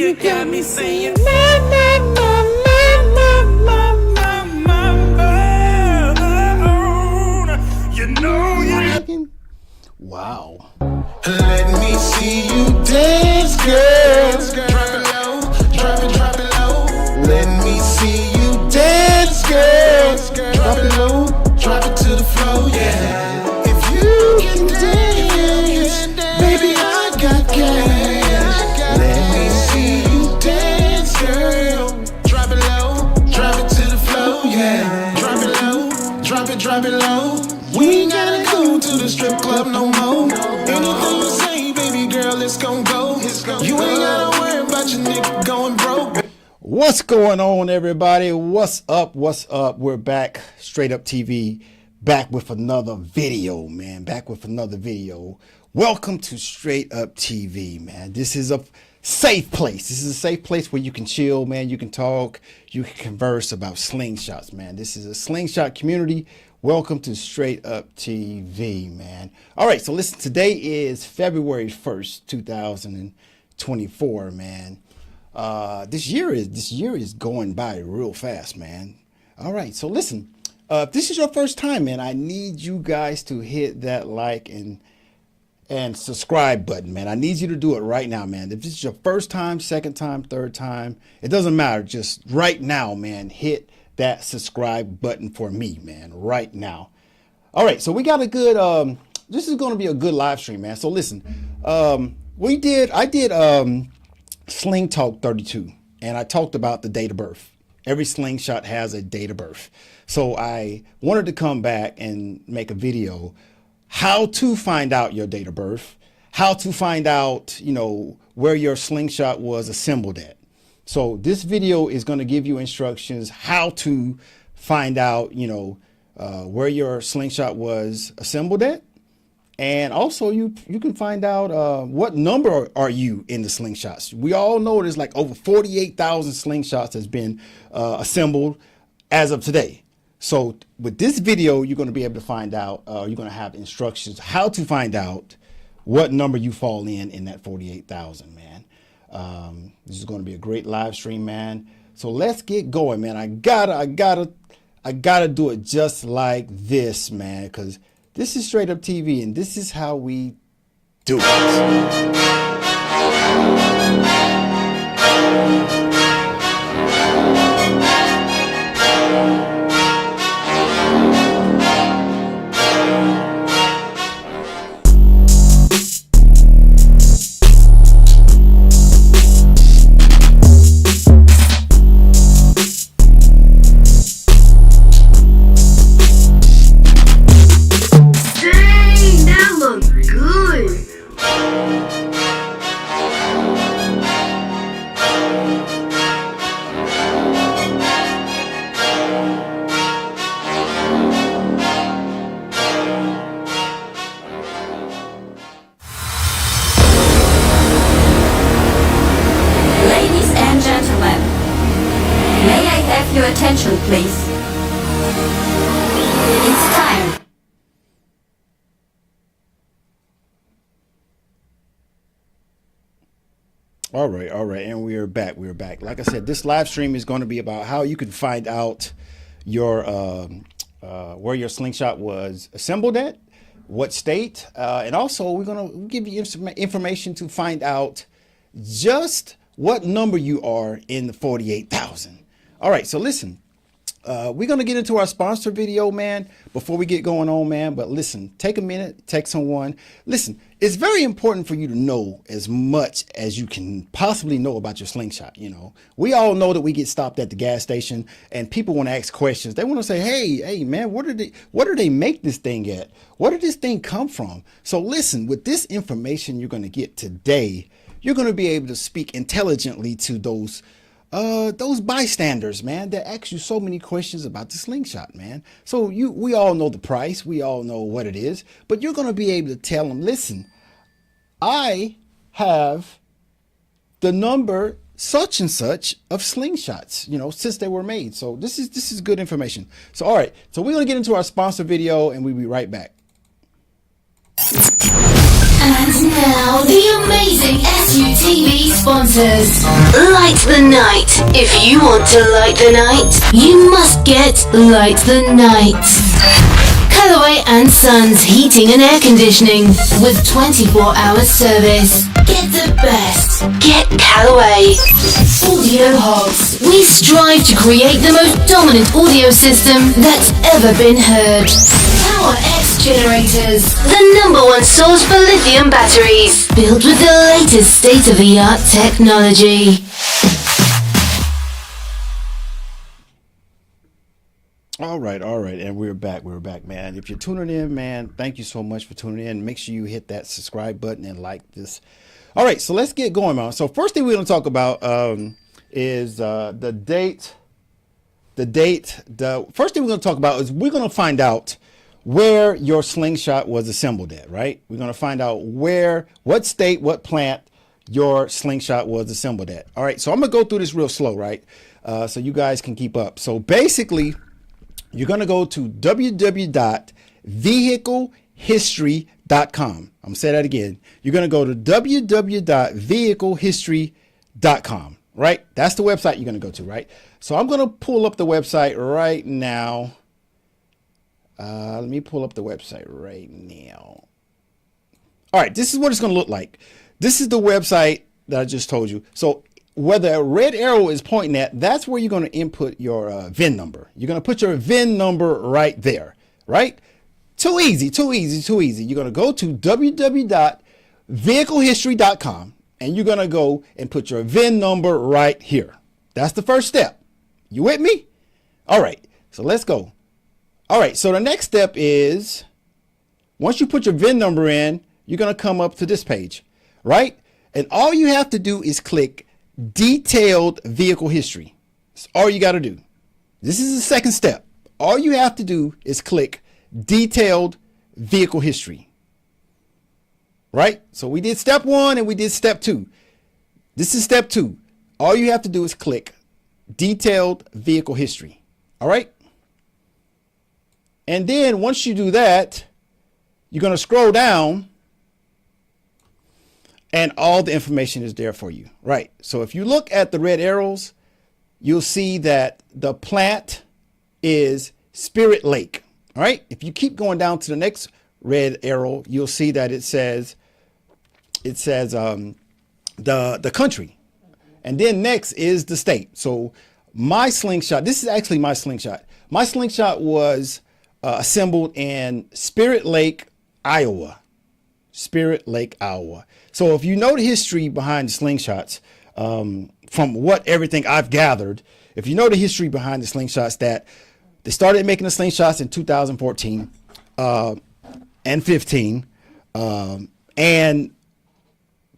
You got me saying, you know you. Wow. Let me see you dance, girl. Drop it low, drop it low. Let me see you dance, girl. Drop it low, drop it to the floor, yeah. If you can dance, baby, I got cash. Let me see you dance, girl. Drop it low, drop it to the floor, yeah. Drop it low, drop it low. We ain't gotta go to the strip club no more. Anything you say, baby girl, it's gon' go. You ain't gotta worry about your nigga going broke. What's going on, everybody? What's up? We're back, Straight Up TV, back with another video, man. Back with another video. Welcome to Straight Up TV, man. This is a safe place. This is a safe place where you can chill, man. You can talk, you can converse about slingshots, man. This is a slingshot community. Welcome to Straight Up TV, man. All right, so listen, today is February 1st, 2024, man. This year is going by real fast, man. All right, so listen, if this is your first time, man, I need you guys to hit that like and subscribe button, man. I need you to do it right now, man. If this is your first time, second time, third time, it doesn't matter. Just right now, man, hit that subscribe button for me, man, right now. All right, so we got a good this is going to be a good live stream, man. So listen, I did Sling Talk 32, and I talked about the date of birth. Every slingshot has a date of birth. So I wanted to come back and make a video how to find out your date of birth, how to find out, you know, where your slingshot was assembled at. So this video is going to give you instructions how to find out, you know, where your slingshot was assembled at. And also you can find out what number are you in the slingshots. We all know there's like over 48,000 slingshots has been assembled as of today. So with this video, you're going to be able to find out, you're going to have instructions how to find out what number you fall in that 48,000, man. This is going to be a great live stream, man. So let's get going, man. I gotta do it just like this, man, because this is Straight Up TV and this is how we do it. Your attention, please. It's time. All right, and we are back. Like I said, this live stream is going to be about how you can find out your where your slingshot was assembled at, what state, and also we're going to give you information to find out just what number you are in the 48,000. All right, so listen, we're going to get into our sponsor video, man, before we get going on, man. But listen, take a minute, text someone. Listen, it's very important for you to know as much as you can possibly know about your slingshot. You know, we all know that we get stopped at the gas station and people want to ask questions. They want to say, hey, man, where do they make this thing at? Where did this thing come from? So listen, with this information you're going to get today, you're going to be able to speak intelligently to those bystanders, man, that ask you so many questions about the slingshot, man. So we all know the price, we all know what it is, but you're going to be able to tell them, listen, I have the number such and such of slingshots, you know, since they were made. So this is good information. So all right, so we're going to get into our sponsor video and we'll be right back. And now the amazing SUTV sponsor. generators. Light the night. If you want to light the night, you must get Light the Night. Callaway and Sons Heating and Air Conditioning with 24-hour service. Get the best. Get Callaway. Audio Hogs. We strive to create the most dominant audio system that's ever been heard. Power X Generators. The #1 source for lithium batteries. Built with the latest state-of-the-art technology. All right, and we're back, man. If you're tuning in, man, thank you so much for tuning in. Make sure you hit that subscribe button and like this. All right, so let's get going, man. So first thing we're going to talk about is the date. The first thing we're going to talk about is we're going to find out where your Slingshot was assembled at, right? We're going to find out what state, what plant your Slingshot was assembled at. All right, so I'm going to go through this real slow, right? So you guys can keep up. So basically, you're going to go to www.vehiclehistory.com. I'm going to say that again. You're going to go to www.vehiclehistory.com, right? That's the website you're going to go to, right? So I'm going to pull up the website right now. Let me pull up the website right now. All right, this is what it's going to look like. This is the website that I just told you. So where the red arrow is pointing at, that's where you're going to input your VIN number. You're going to put your VIN number right there, right? Too easy. You're going to go to www.vehiclehistory.com and you're going to go and put your VIN number right here. That's the first step. You with me? All right, so let's go. All right, so the next step is once you put your VIN number in, you're going to come up to this page, right? And all you have to do is click detailed vehicle history. That's all you got to do. This is the second step. All you have to do is click detailed vehicle history. Right? So we did step 1 and we did step 2. This is step 2. All you have to do is click detailed vehicle history. All right? And then once you do that, you're going to scroll down and all the information is there for you, right? So if you look at the red arrows, you'll see that the plant is Spirit Lake, all right? If you keep going down to the next red arrow, you'll see that it says the country, and then next is the state. So my Slingshot, this is actually my Slingshot. My Slingshot was assembled in Spirit Lake, Iowa. Spirit Lake, Iowa. So if you know the history behind the Slingshots, from what everything I've gathered, if you know the history behind the Slingshots, that they started making the Slingshots in 2014 and 15, and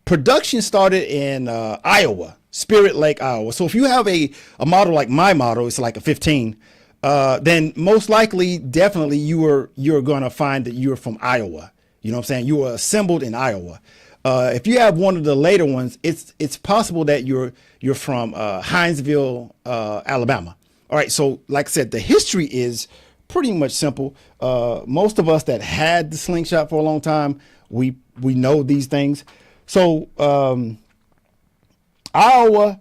production started in Iowa, Spirit Lake, Iowa. So if you have a model like my model, it's like a 15, then most likely, definitely, you're going to find that you're from Iowa. You know what I'm saying? You were assembled in Iowa. If you have one of the later ones, it's possible that you're from Hinesville, Alabama. All right. So like I said, the history is pretty much simple. Most of us that had the Slingshot for a long time, we know these things. So Iowa,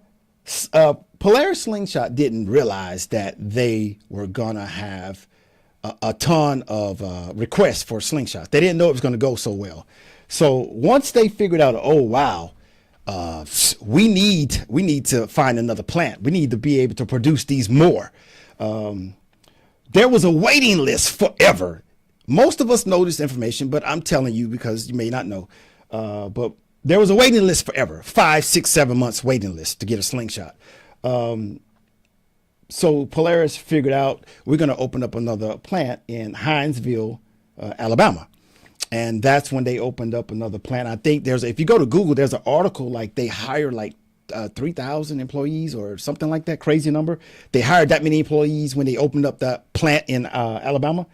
Polaris Slingshot didn't realize that they were going to have a ton of requests for Slingshots. They didn't know it was going to go so well. So once they figured out, oh wow, we need to find another plant. We need to be able to produce these more. There was a waiting list forever. Most of us know this information, but I'm telling you because you may not know. But there was a waiting list forever, 5, 6, 7 months waiting list to get a Slingshot. So Polaris figured out we're going to open up another plant in Hinesville, Alabama. And that's when they opened up another plant. I think if you go to Google, there's an article like they hired like 3,000 employees or something like that, crazy number. They hired that many employees when they opened up that plant in Alabama.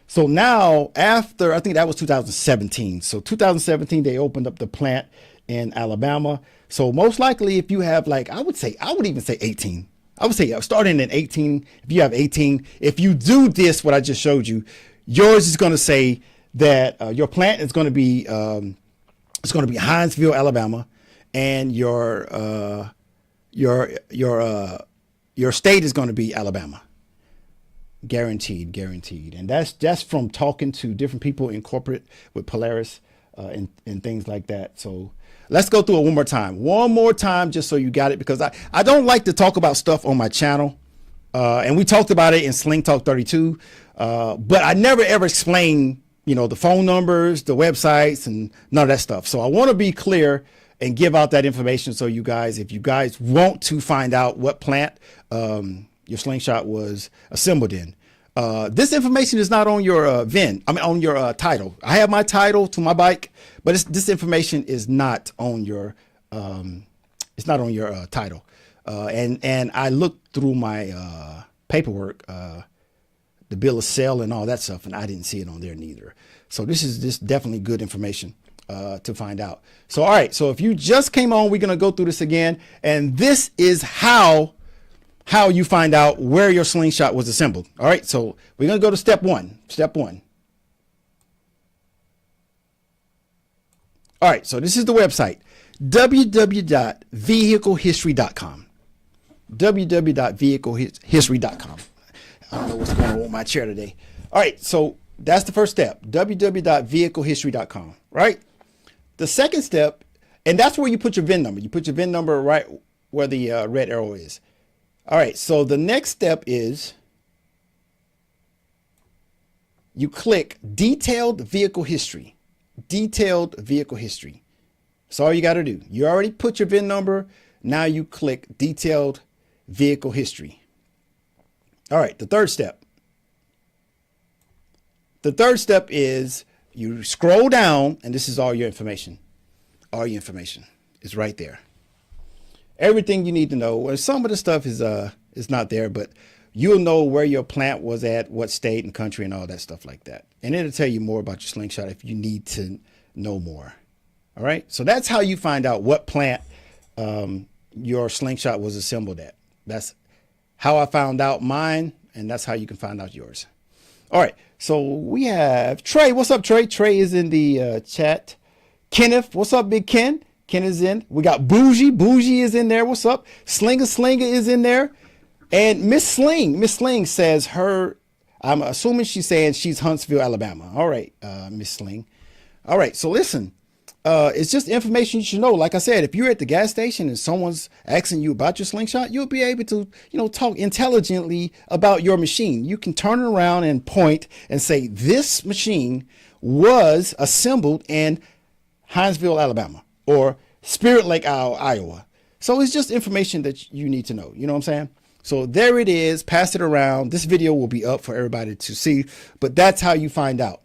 So now after, I think that was 2017. So 2017, they opened up the plant in Alabama. So most likely if you have like, I would even say 18. I would say starting at 18, if you have 18, if you do this, what I just showed you, yours is going to say that your plant is going to be, it's going to be Hinesville, Alabama. and your state is going to be Alabama. Guaranteed. And that's from talking to different people in corporate with Polaris and things like that. So let's go through it one more time, just so you got it, because I don't like to talk about stuff on my channel. And we talked about it in Sling Talk 32, but I never ever explain, the phone numbers, the websites, and none of that stuff. So I want to be clear and give out that information, so you guys, if you guys want to find out what plant your Slingshot was assembled in, this information is not on your VIN. On your title. I have my title to my bike, but this information is not on your title. And I looked through my paperwork, the bill of sale and all that stuff, and I didn't see it on there neither. So this is definitely good information to find out. So, all right. So if you just came on, we're going to go through this again. And this is how you find out where your Slingshot was assembled. All right. So we're going to go to step one. All right. So this is the website, www.vehiclehistory.com. www.vehiclehistory.com. I don't know what's going on with my chair today. All right. So that's the first step, www.vehiclehistory.com, right? The second step, and that's where you put your VIN number. You put your VIN number right where the red arrow is. All right, so the next step is you click Detailed Vehicle History. Detailed Vehicle History. That's all you got to do. You already put your VIN number. Now you click Detailed Vehicle History. All right, the third step. The third step is you scroll down, and this is all your information. All your information is right there. Everything you need to know. Well, some of the stuff is not there, but you'll know where your plant was at, what state and country, and all that stuff like that. And it'll tell you more about your Slingshot if you need to know more. All right. So that's how you find out what plant your Slingshot was assembled at. That's how I found out mine, and that's how you can find out yours. All right. So we have Trey. What's up, Trey? Trey is in the chat. Kenneth. What's up, Big Ken? Ken is in. We got Bougie. Bougie is in there. What's up? Slinger is in there. And Miss Sling says I'm assuming she's saying she's Huntsville, Alabama. All right, Miss Sling. All right. So listen, it's just information you should know. Like I said, if you're at the gas station and someone's asking you about your Slingshot, you'll be able to, talk intelligently about your machine. You can turn it around and point and say, this machine was assembled in Hinesville, Alabama, or Spirit Lake, Iowa. So it's just information that you need to know. You know what I'm saying? So there it is. Pass it around. This video will be up for everybody to see, but that's how you find out.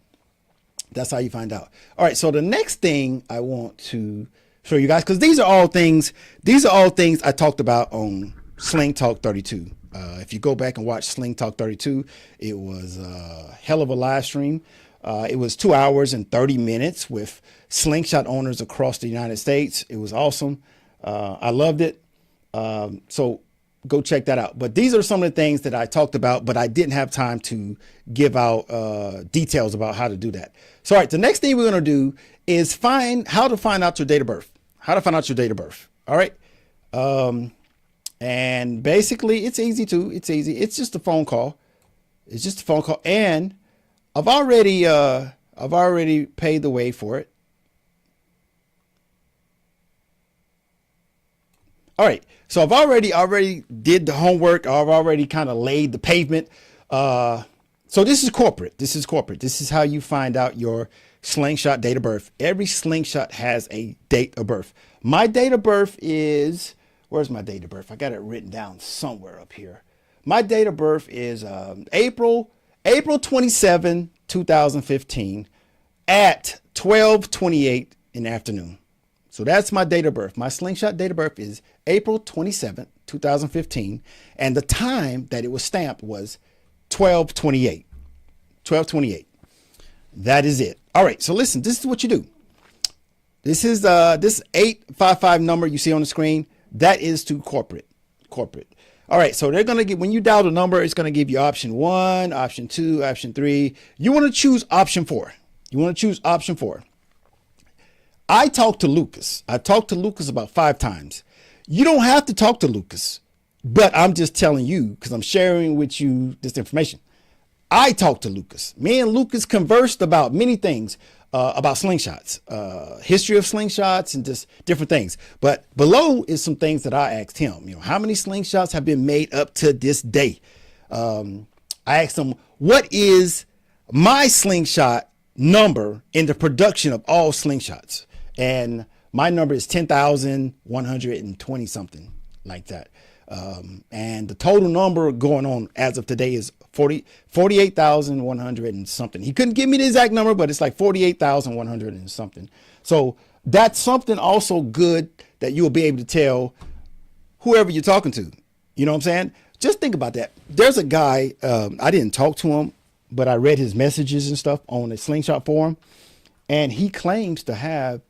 That's how you find out. All right. So the next thing I want to show you guys, because these are all things I talked about on Sling Talk 32. If you go back and watch Sling Talk 32, it was a hell of a live stream. It was 2 hours and 30 minutes with Slingshot owners across the United States. It was awesome. I loved it. So go check that out. But these are some of the things that I talked about, but I didn't have time to give out details about how to do that. So, all right, the next thing we're going to do is how to find out your date of birth. How to find out your date of birth. All right. And basically, it's easy too. It's easy. It's just a phone call. It's just a phone call. And I've already paid the way for it. All right. So I've already did the homework. I've already kind of laid the pavement. So this is corporate. This is how you find out your Slingshot date of birth. Every Slingshot has a date of birth. My date of birth is, where's my date of birth? I got it written down somewhere up here. My date of birth is April 27, 2015 at 12:28 in the afternoon. So that's my date of birth. My Slingshot date of birth is April 27, 2015. And the time that it was stamped was 12:28. 12:28. That is it. All right. So listen, this is what you do. This is this 855 number you see on the screen. That is to corporate. All right. So they're going to give, when you dial the number, it's going to give you option 1, option 2, option 3. You want to choose option 4. I talked to Lucas. I talked to Lucas about 5 times. You don't have to talk to Lucas, but I'm just telling you because I'm sharing with you this information. I talked to Lucas. Me and Lucas conversed about many things, about slingshots, history of slingshots and just different things. But below is some things that I asked him. You know, how many slingshots have been made up to this day? I asked him, what is my slingshot number in the production of all slingshots? And my number is 10,120 something like that. And the total number going on as of today is 48,100 and something. He couldn't give me the exact number, but it's like 48,100 and something. So that's something also good that you'll be able to tell whoever you're talking to. You know what I'm saying? Just think about that. There's a guy, I didn't talk to him, but I read his messages and stuff on the Slingshot forum, and he claims to have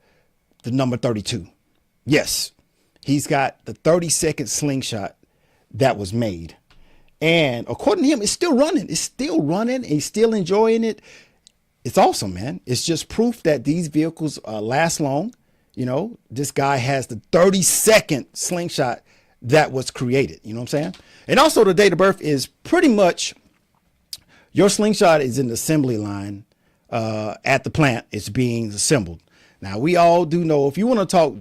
the number 32. Yes, he's got the 30-second slingshot that was made. And according to him, it's still running. It's still running. He's still enjoying it. It's awesome, man. It's just proof that these vehicles last long. You know, this guy has the 30-second slingshot that was created. You know what I'm saying? And also the date of birth is pretty much your slingshot is in the assembly line at the plant. It's being assembled. Now, we all do know, if you want to talk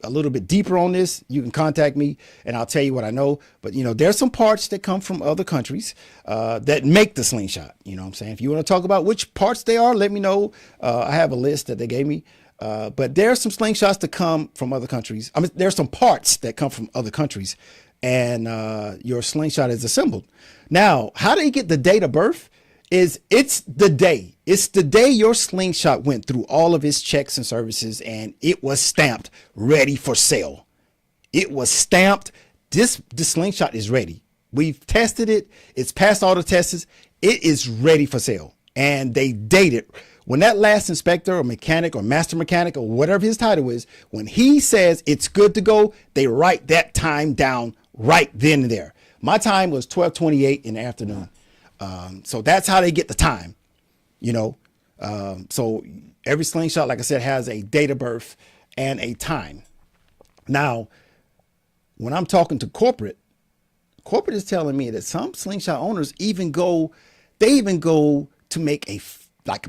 a little bit deeper on this, you can contact me and I'll tell you what I know. But, you know, there's some parts that come from other countries that make the slingshot. You know what I'm saying? If you want to talk about which parts they are, let me know. I have a list that they gave me. But there's some slingshots that come from other countries. I mean, there's some parts that come from other countries and your slingshot is assembled. Now, how they get the date of birth? It's the day your slingshot went through all of its checks and services and it was stamped ready for sale. It was stamped. This slingshot is ready. We've tested it. It's passed all the tests. It is ready for sale. And they date it. When that last inspector or mechanic or master mechanic or whatever his title is, when he says it's good to go, they write that time down right then and there. My time was 12:28 in the afternoon. So that's how they get the time, you know. So every slingshot, like I said, has a date of birth and a time. Now, when I'm talking to corporate is telling me that some slingshot owners even go to make a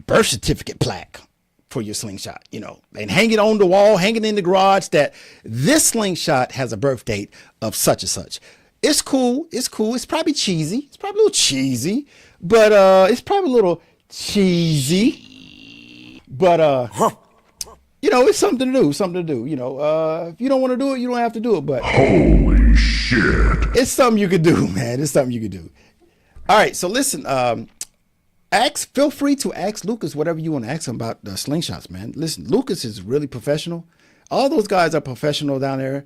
birth certificate plaque for your slingshot, you know, and hang it on the wall, hang it in the garage that this slingshot has a birth date of such and such. It's cool. It's cool. It's probably cheesy. It's probably a little cheesy, but you know, it's something to do, you know. If you don't want to do it, you don't have to do it, but Holy shit. it's something you could do, man. It's something you could do. All right. So listen, feel free to ask Lucas whatever you want to ask him about the slingshots, man. Listen, Lucas is really professional. All those guys are professional down there.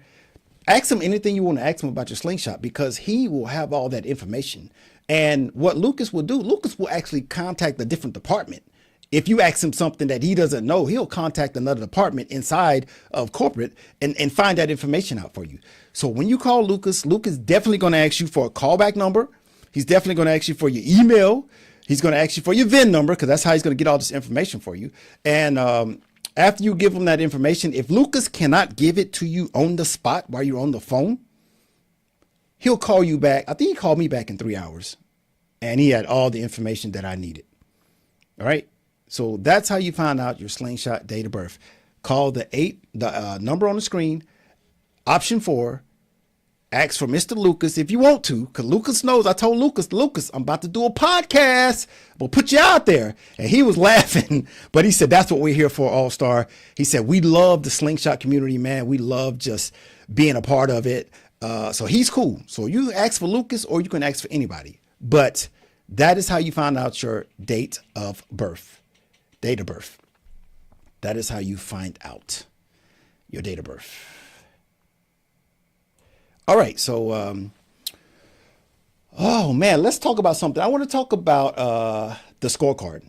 Ask him anything you want to ask him about your slingshot because he will have all that information. And what Lucas will do, Lucas will actually contact a different department. If you ask him something that he doesn't know, he'll contact another department inside of corporate and find that information out for you. So when you call Lucas, Lucas definitely going to ask you for a callback number. He's definitely going to ask you for your email. He's going to ask you for your VIN number because that's how he's going to get all this information for you. And after you give him that information, if Lucas cannot give it to you on the spot while you're on the phone, he'll call you back. I think he called me back in 3 hours and he had all the information that I needed. All right. So that's how you find out your slingshot date of birth. Call the number on the screen, option 4. Ask for Mr. Lucas if you want to, because Lucas knows. I told Lucas, I'm about to do a podcast. We'll put you out there. And he was laughing, but he said, that's what we're here for, All-Star. He said, we love the slingshot community, man. We love just being a part of it. So he's cool. So you ask for Lucas or you can ask for anybody. But that is how you find out your date of birth. Date of birth. That is how you find out your date of birth. All right, so, oh man, let's talk about something. I want to talk about the scorecard.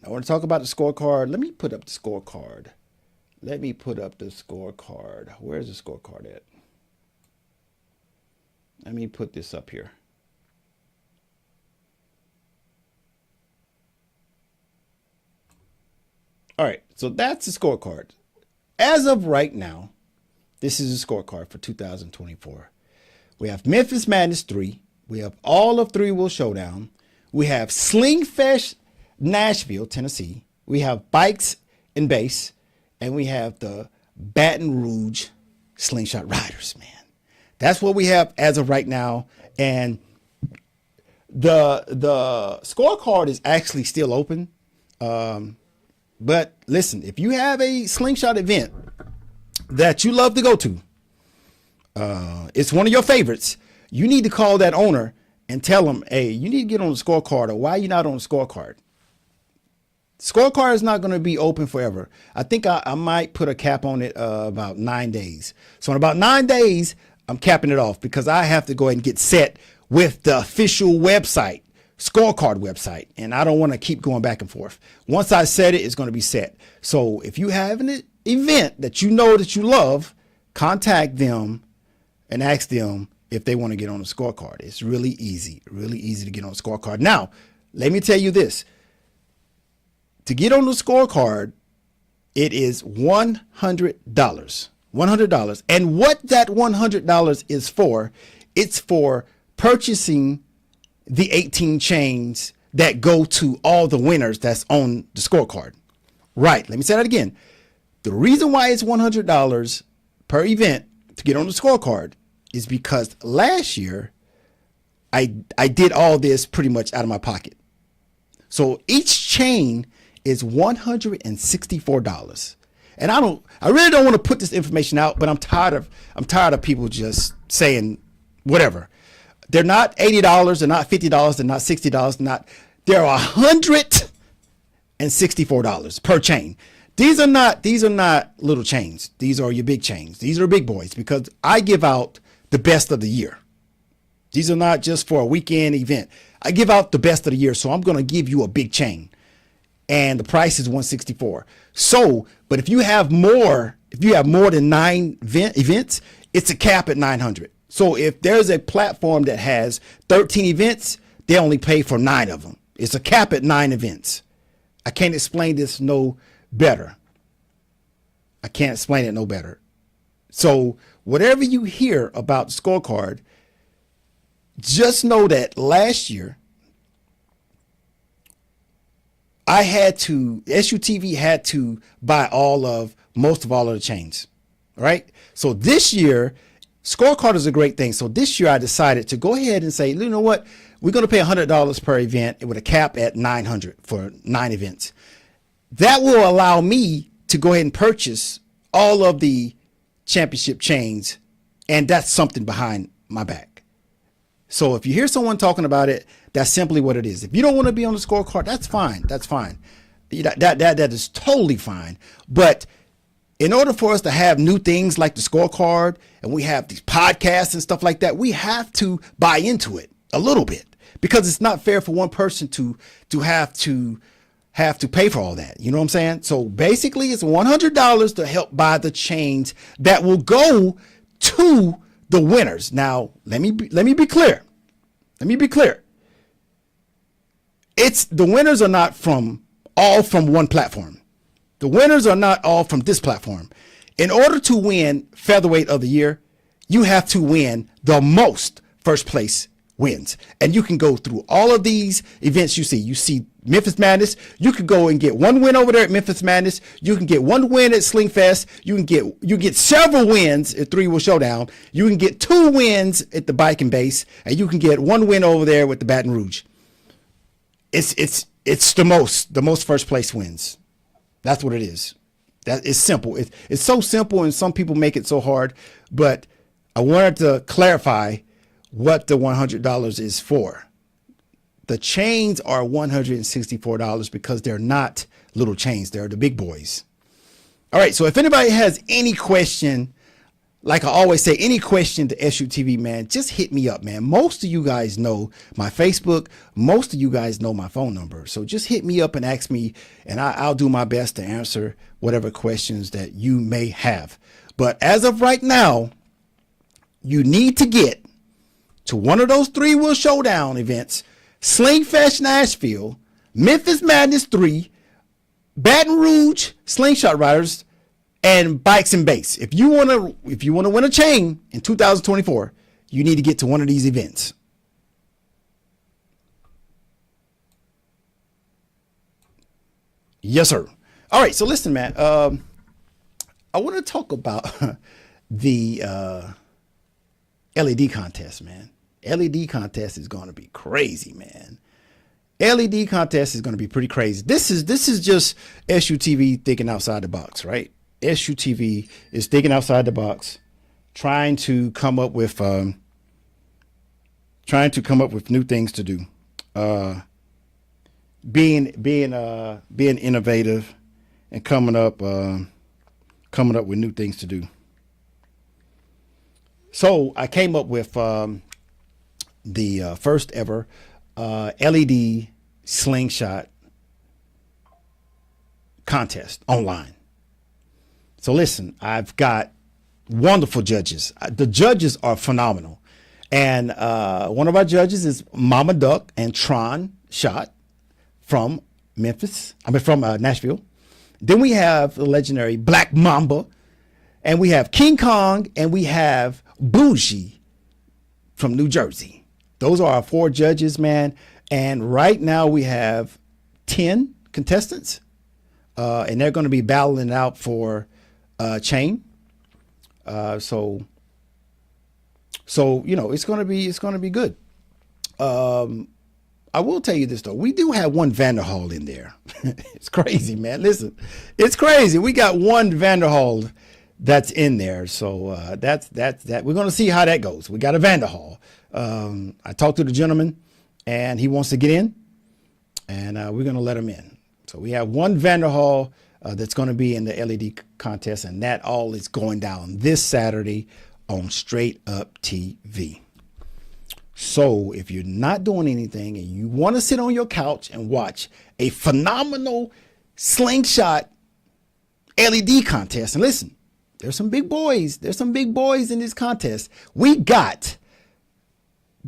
Let me put up the scorecard. Where's the scorecard at? Let me put this up here. All right, so that's the scorecard. as of right now, this is a scorecard for 2024. We have Memphis Madness 3. We have all of Three Will Showdown. We have Slingfest Nashville, Tennessee. We have Bikes and Bass. And we have the Baton Rouge Slingshot Riders, man. That's what we have as of right now. And the scorecard is actually still open. But listen, if you have a Slingshot event that you love to go to, it's one of your favorites, you need to call that owner and tell them, hey, you need to get on the scorecard, or why are you not on the scorecard? Scorecard is not going to be open forever. I think I might put a cap on it about 9 days. So in about 9 days, I'm capping it off because I have to go ahead and get set with the official website, scorecard website. And I don't want to keep going back and forth. Once I set it, it's going to be set. So if you have an event that you know that you love, contact them and ask them if they want to get on the scorecard. It's really easy to get on the scorecard. Now, let me tell you this. To get on the scorecard, it is $100. $100. And what that $100 is for, it's for purchasing the 18 chains that go to all the winners that's on the scorecard. Right. Let me say that again. The reason why it's $100 per event to get on the scorecard is because last year I did all this pretty much out of my pocket. So each chain is $164. And I really don't want to put this information out, but I'm tired of people just saying whatever. They're not $80, they're not $50, they're not $60, they're $164 per chain. These are not little chains. These are your big chains. These are big boys because I give out the best of the year. These are not just for a weekend event. I give out the best of the year, so I'm going to give you a big chain. And the price is $164. So, but if you have more than 9 events, it's a cap at $900. So if there's a platform that has 13 events, they only pay for 9 of them. It's a cap at 9 events. I can't explain this no better. I can't explain it no better. So whatever you hear about the scorecard, just know that last year, SUTV had to buy most of all of the chains, right? So this year, scorecard is a great thing. So this year I decided to go ahead and say, you know what? We're going to pay $100 per event with a cap at $900 for 9 events. That will allow me to go ahead and purchase all of the championship chains. And that's something behind my back. So if you hear someone talking about it, that's simply what it is. If you don't want to be on the scorecard, that's fine. That's fine. That is totally fine. But in order for us to have new things like the scorecard, and we have these podcasts and stuff like that, we have to buy into it a little bit, because it's not fair for one person to have to pay for all that. You know what I'm saying? So basically it's $100 to help buy the chains that will go to the winners. Now, let me be clear. It's the winners are not all from one platform. The winners are not all from this platform. In order to win featherweight of the year, you have to win the most first place wins. And you can go through all of these events you see. You see Memphis Madness. You could go and get 1 win over there at Memphis Madness. You can get 1 win at Slingfest. You get several wins at Three Will Showdown. You can get 2 wins at the Bike and Bass, and you can get 1 win over there with the Baton Rouge. It's the most first place wins. That's what it is. That is simple. It's so simple, and some people make it so hard. But I wanted to clarify what the $100 is for. The chains are $164 because they're not little chains. They're the big boys. All right. So if anybody has any question, like I always say, any question to SUTV, man, just hit me up, man. Most of you guys know my Facebook. Most of you guys know my phone number. So just hit me up and ask me, and I'll do my best to answer whatever questions that you may have. But as of right now, you need to get to one of those Three Will Showdown events: Slingfest Nashville, Memphis Madness 3, Baton Rouge Slingshot Riders, and bikes and bass. If you want to win a chain in 2024, you need to get to one of these events. Yes, sir. All right. So listen, man, I want to talk about the LED contest, man. LED contest is going to be crazy, man. LED contest is going to be pretty crazy. This is just SUTV thinking outside the box, right? SUTV is thinking outside the box, trying to come up with new things to do. Being innovative and coming up with new things to do. So I came up with the first ever LED slingshot contest online. So listen, I've got wonderful judges. The judges are phenomenal. And one of our judges is Mama Duck and Tron Shot from Nashville. Then we have the legendary Black Mamba, and we have King Kong, and we have Bougie from New Jersey. Those are our 4 judges, man. And right now we have 10 contestants, and they're going to be battling it out for chain. So you know, it's going to be good. I will tell you this though, we do have one Vanderhall in there. It's crazy, man. Listen, it's crazy. We got one Vanderhall that's in there. So that's that. We're going to see how that goes. We got a Vanderhall. I talked to the gentleman, and he wants to get in, and we're going to let him in. So we have one Vanderhall that's going to be in the LED contest, and that all is going down this Saturday on Straight Up TV. So if you're not doing anything and you want to sit on your couch and watch a phenomenal slingshot LED contest, and listen, there's some big boys. There's some big boys in this contest. We got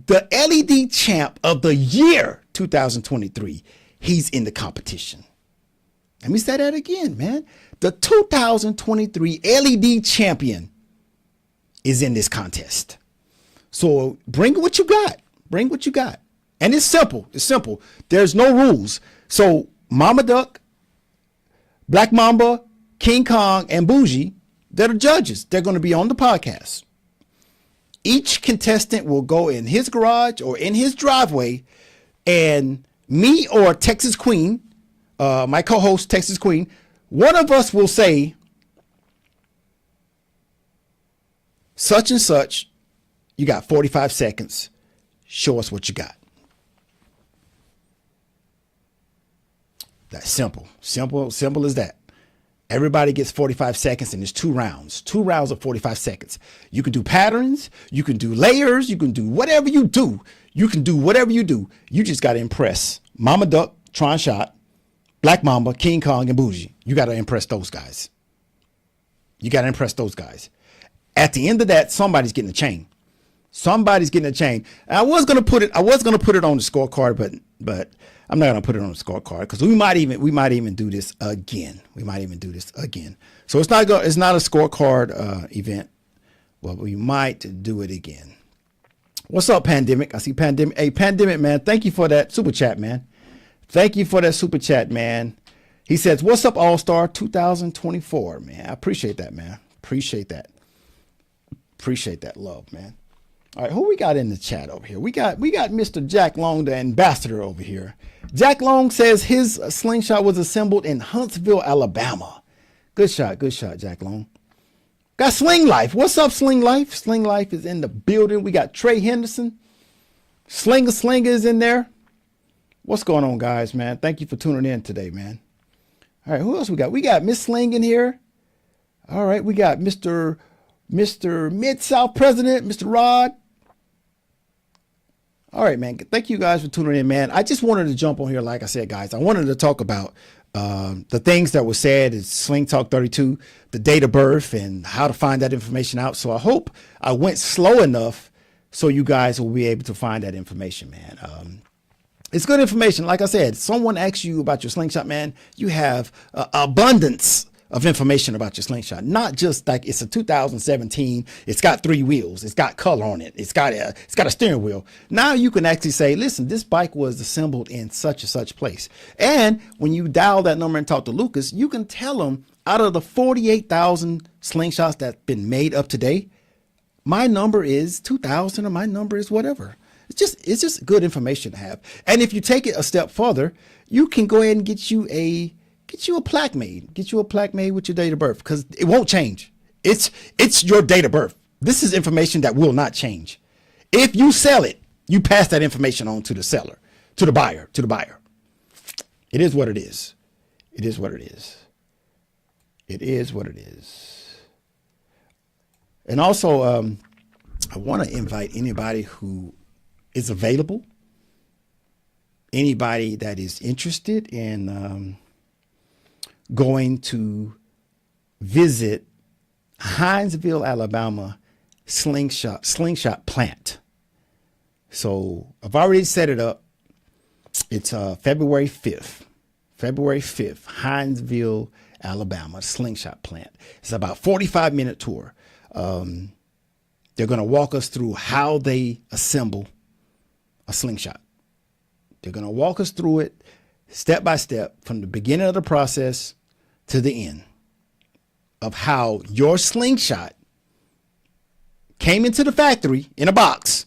the LED champ of the year 2023. He's in the competition. Let me say that again, man. The 2023 LED champion is in this contest. So bring what you got. Bring what you got. And it's simple. It's simple. There's no rules. So Mama Duck, Black Mamba, King Kong, and Bougie, they're the judges. They're going to be on the podcast. Each contestant will go in his garage or in his driveway, and me or Texas Queen, my co-host Texas Queen, one of us will say such and such. You got 45 seconds. Show us what you got. That's simple. Simple as that. Everybody gets 45 seconds, and it's 2 rounds. 2 rounds of 45 seconds. You can do patterns. You can do layers. You can do whatever you do. You can do whatever you do. You just got to impress Mama Duck, Tron Shot, Black Mamba, King Kong, and Bougie. You got to impress those guys. You got to impress those guys. At the end of that, somebody's getting a chain. Somebody's getting a chain. And I was gonna put it on the scorecard, but I'm not gonna put it on the scorecard because we might even do this again. So it's not a scorecard event. Well, we might do it again. What's up, Pandemic? I see Pandemic. Hey, Pandemic, man. Thank you for that super chat, man. Thank you for that super chat, man. He says, "What's up, All Star 2024, man." I appreciate that, man. Appreciate that love, man. All right, who we got in the chat over here? We got Mr. Jack Long, the ambassador over here. Jack Long says his slingshot was assembled in Huntsville, Alabama. Good shot, Jack Long. Got Sling Life. What's up, Sling Life? Sling Life is in the building. We got Trey Henderson. Slinger is in there. What's going on, guys, man? Thank you for tuning in today, man. All right, who else we got? We got Miss Sling in here. All right, we got Mr. Mid-South President, Mr. Rod. All right, man. Thank you guys for tuning in, man. I just wanted to jump on here. Like I said, guys, I wanted to talk about the things that were said in Sling Talk 32, the date of birth, and how to find that information out. So I hope I went slow enough so you guys will be able to find that information, man. It's good information. Like I said, someone asks you about your slingshot, man. You have abundance of information about your Slingshot. Not just like it's a 2017, it's got 3 wheels, it's got color on it, it's got a steering wheel. Now you can actually say, listen, this bike was assembled in such and such place. And when you dial that number and talk to Lucas, you can tell him, out of the 48,000 Slingshots that's been made up to date, my number is 2,000 or my number is whatever. It's just good information to have. And if you take it a step further, you can go ahead and get you a plaque made. Get you a plaque made with your date of birth, because it won't change. It's your date of birth. This is information that will not change. If you sell it, you pass that information on to the seller, to the buyer. It is what it is. It is what it is. It is what it is. And also, I want to invite anybody who is available, anybody that is interested in going to visit Hinesville, Alabama Slingshot plant. So I've already set it up. It's February 5th, Hinesville, Alabama Slingshot plant. It's about 45-minute tour. They're going to walk us through how they assemble a Slingshot. They're going to walk us through it step by step from the beginning of the process to the end of how your Slingshot came into the factory in a box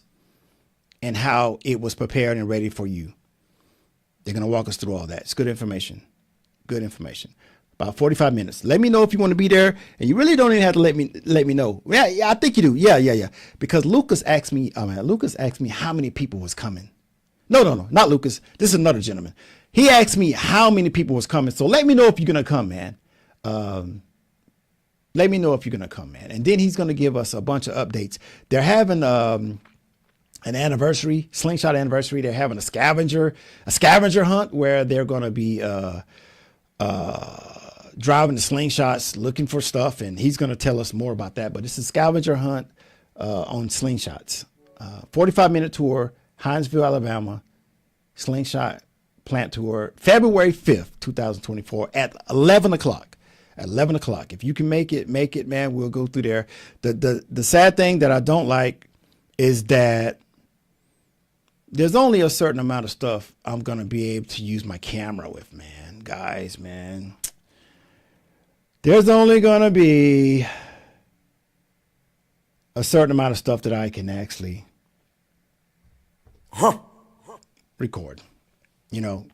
and how it was prepared and ready for you. They're going to walk us through all that. It's good information. Good information. About 45 minutes. Let me know if you want to be there, and you really don't even have to let me know. Yeah, I think you do. Yeah. Because Lucas asked me how many people was coming. No, not Lucas. This is another gentleman. He asked me how many people was coming. So let me know if you're gonna come, man. Let me know if you're gonna come, man. And then he's gonna give us a bunch of updates. They're having an anniversary, Slingshot anniversary. They're having a scavenger hunt where they're gonna be driving the Slingshots, looking for stuff, and he's going to tell us more about that. But it's a scavenger hunt on Slingshots. 45-minute tour, Hinesville, Alabama, Slingshot plant tour, February 5th, 2024 at 11 o'clock. At 11 o'clock. If you can make it, man. We'll go through there. The sad thing that I don't like is that there's only a certain amount of stuff I'm going to be able to use my camera with, man. Guys, man. There's only going to be a certain amount of stuff that I can actually record,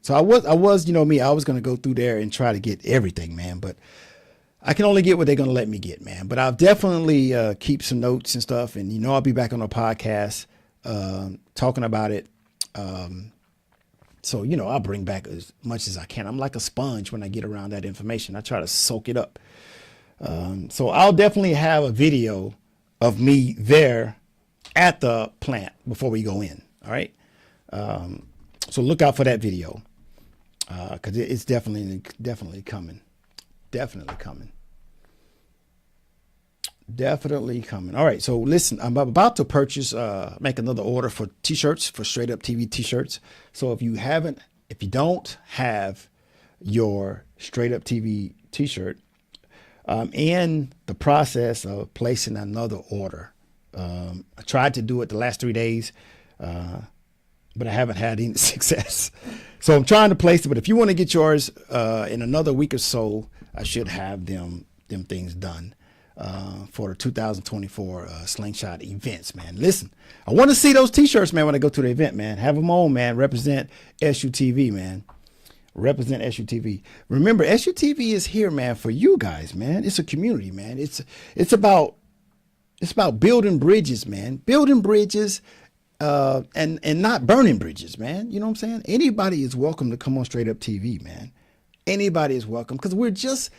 So I was, I was going to go through there and try to get everything, man, but I can only get what they're going to let me get, man. But I'll definitely keep some notes and stuff. And, I'll be back on a podcast talking about it. So, I'll bring back as much as I can. I'm like a sponge when I get around that information. I try to soak it up. So I'll definitely have a video of me there at the plant before we go in. All right. So look out for that video because it's definitely coming. Definitely coming. All right. So listen, I'm about to purchase, make another order for t-shirts, for Straight Up TV t-shirts. So if you don't have your Straight Up TV t-shirt, I'm in the process of placing another order. I tried to do it the last 3 days, but I haven't had any success. So I'm trying to place it. But if you want to get yours in another week or so, I should have them things done. For the 2024 Slingshot events, man. Listen, I want to see those t-shirts, man, when I go to the event, man. Have them on, man. Represent SUTV, man. Represent SUTV. Remember, SUTV is here, man, for you guys, man. It's a community, man. It's about building bridges, man. Building bridges and not burning bridges, man. You know what I'm saying? Anybody is welcome to come on Straight Up TV, man. Anybody is welcome because we're just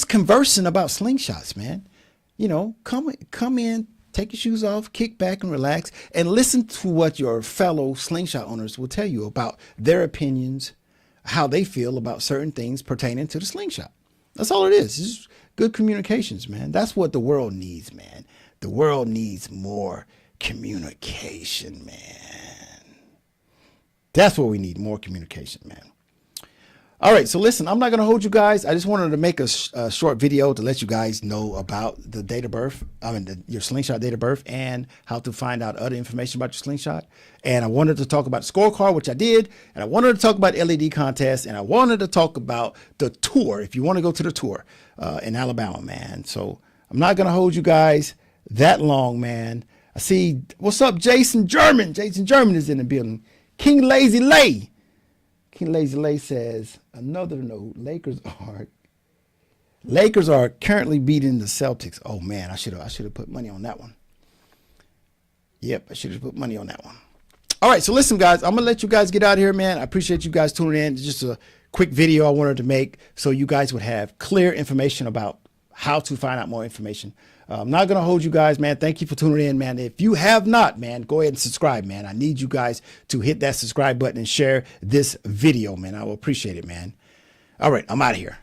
conversing about slingshots, man. Come in, take your shoes off, kick back and relax, and listen to what your fellow Slingshot owners will tell you about their opinions, how they feel about certain things pertaining to the Slingshot. That's all it is. It's just good communications, man. That's what the world needs, man. The world needs more communication, man. That's what we need, more communication, man. All right, so listen, I'm not going to hold you guys. I just wanted to make a short video to let you guys know about the date of birth, your Slingshot date of birth, and how to find out other information about your Slingshot. And I wanted to talk about the scorecard, which I did, and I wanted to talk about LED contests, and I wanted to talk about the tour, if you want to go to the tour in Alabama, man. So I'm not going to hold you guys that long, man. I see, what's up, Jason German? Jason German is in the building. King Lazy Lay. King Lazy Lay says, another note, Lakers are currently beating the Celtics. Oh man, I should have put money on that one. Yep, I should have put money on that one. All right, so listen, guys, I'm gonna let you guys get out of here, man. I appreciate you guys tuning in. It's just a quick video I wanted to make so you guys would have clear information about how to find out more information. I'm not going to hold you guys, man. Thank you for tuning in, man. If you have not, man, go ahead and subscribe, man. I need you guys to hit that subscribe button and share this video, man. I will appreciate it, man. All right, I'm out of here.